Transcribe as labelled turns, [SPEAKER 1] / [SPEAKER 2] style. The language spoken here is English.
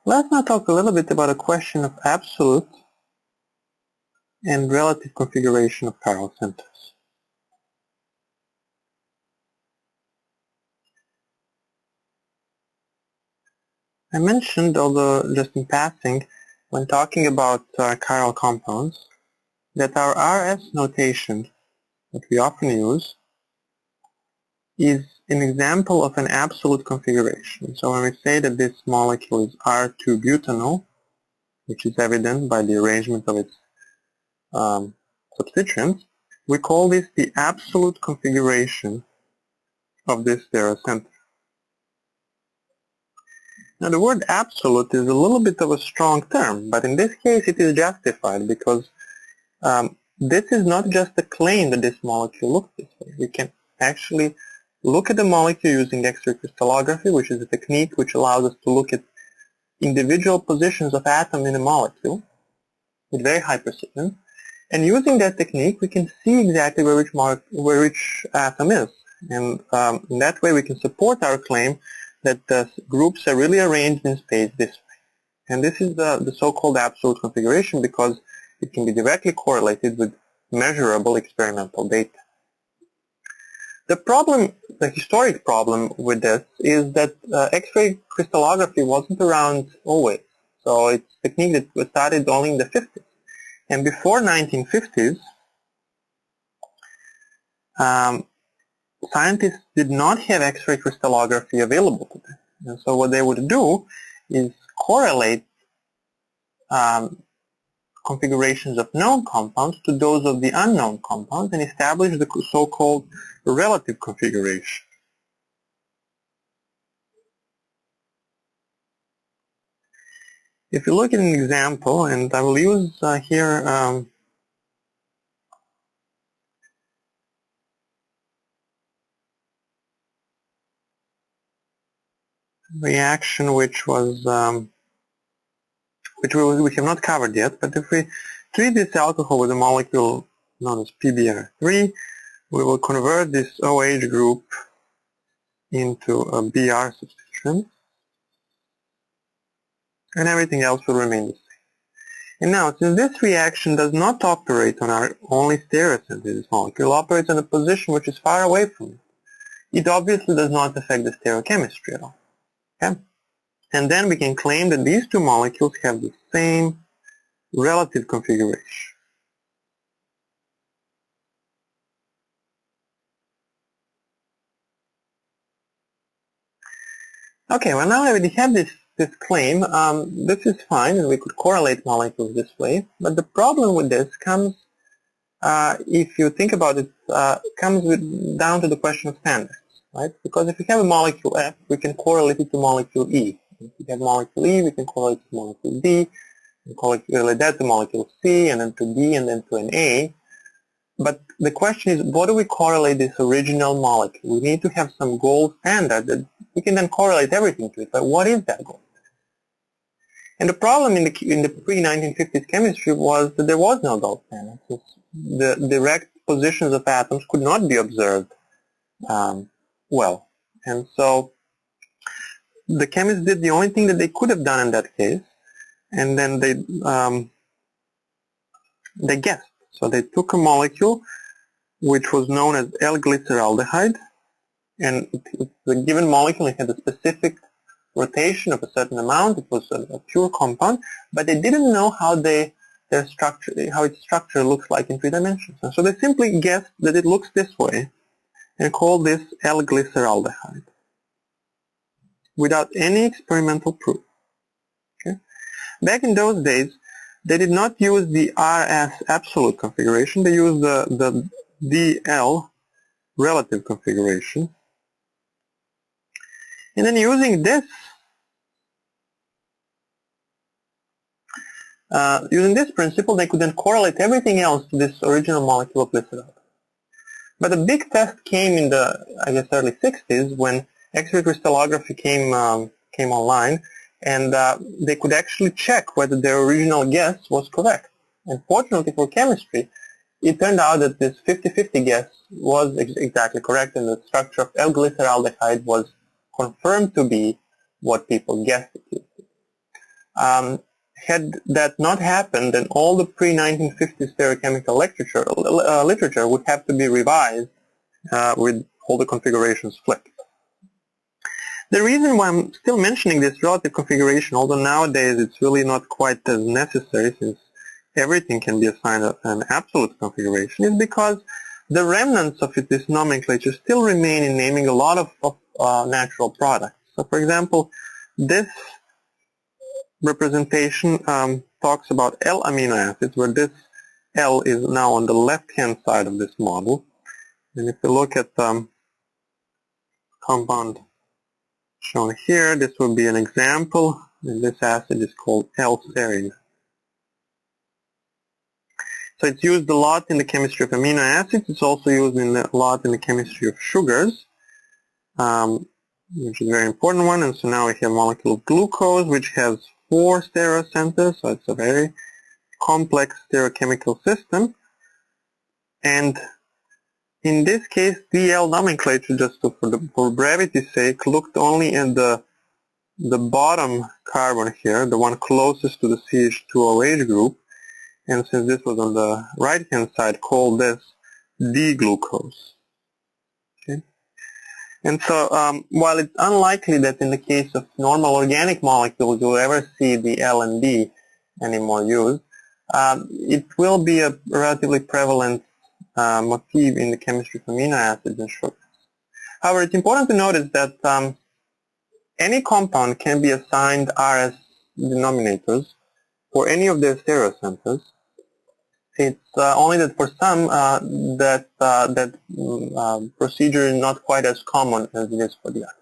[SPEAKER 1] Let's now talk a little bit about a question of absolute and relative configuration of chiral centers. I mentioned, although just in passing, when talking about chiral compounds, that our RS notation that we often use is an example of an absolute configuration. So when we say that this molecule is R2-butanol, which is evident by the arrangement of its substituents, we call this the absolute configuration of this stereocenter. Now the word absolute is a little bit of a strong term, but in this case it is justified because this is not just a claim that this molecule looks this way. We can actually look at the molecule using X-ray crystallography, which is a technique which allows us to look at individual positions of atoms in a molecule with very high precision. And using that technique, we can see exactly where which atom is. And in that way, we can support our claim that the groups are really arranged in space this way. And this is the so-called absolute configuration because it can be directly correlated with measurable experimental data. The problem, the historic problem with this is that X-ray crystallography wasn't around always. So it's a technique that was started only in the 50s. And before 1950s, scientists did not have X-ray crystallography available to them. And so what they would do is correlate configurations of known compounds to those of the unknown compounds and establish the so-called relative configuration. If you look at an example, and I will use here reaction which was which we have not covered yet, but if we treat this alcohol with a molecule known as PBr3, we will convert this OH group into a Br substitution, and everything else will remain the same. And now, since this reaction does not operate on our only stereocenter, this molecule operates on a position which is far away from it, it obviously does not affect the stereochemistry at all. Okay? And then we can claim that these two molecules have the same relative configuration. Okay, well now we have this claim. This is fine, and we could correlate molecules this way. But the problem with this comes, if you think about it, comes down to the question of standards, right? Because if we have a molecule F, we can correlate it to molecule E. If we have molecule E, we can correlate it to molecule D, and correlate that to molecule C, and then to D, and then to an A. But the question is, what do we correlate this original molecule? We need to have some gold standard that we can then correlate everything to it. But what is that gold? And the problem in the pre-1950s chemistry was that there was no gold standard. The direct positions of atoms could not be observed well. And so the chemists did the only thing that they could have done in that case, and then they guessed. So they took a molecule which was known as L-glyceraldehyde, and the given molecule had a specific rotation of a certain amount. It was a pure compound, but they didn't know how its structure looks like in 3 dimensions. And so they simply guessed that it looks this way and called this L-glyceraldehyde without any experimental proof. Okay? Back in those days, they did not use the RS absolute configuration. They used the DL relative configuration. And then using this principle, they could then correlate everything else to this original molecule of glycerol. But the big test came in the, I guess, early 60s when X-ray crystallography came online, and they could actually check whether their original guess was correct. And fortunately for chemistry, it turned out that this 50-50 guess was exactly correct, and the structure of L-glyceraldehyde was confirmed to be what people guessed it to be. Had that not happened, then all the pre-1950 stereochemical literature would have to be revised with all the configurations flipped. The reason why I'm still mentioning this relative configuration, although nowadays it's really not quite as necessary since everything can be assigned an absolute configuration, is because the remnants of this nomenclature still remain in naming a lot of natural products. So for example, this representation talks about L amino acids, where this L is now on the left-hand side of this model. And if you look at the compound shown here, this will be an example, and this acid is called L-serine. So it's used a lot in the chemistry of amino acids. It's also used a lot in the chemistry of sugars, which is a very important one. And so now we have a molecule of glucose, which has 4 stereocenters, so it's a very complex stereochemical system. And in this case, DL nomenclature, just for brevity's sake, looked only at the bottom carbon here, the one closest to the CH2OH group, and since this was on the right-hand side, called this D-glucose. Okay? And so, while it's unlikely that in the case of normal organic molecules you'll ever see the L and D anymore used, it will be a relatively prevalent motif in the chemistry of amino acids and sugars. However, it's important to notice that any compound can be assigned RS denominators for any of their stereocenters. It's only that for some that procedure is not quite as common as it is for the others.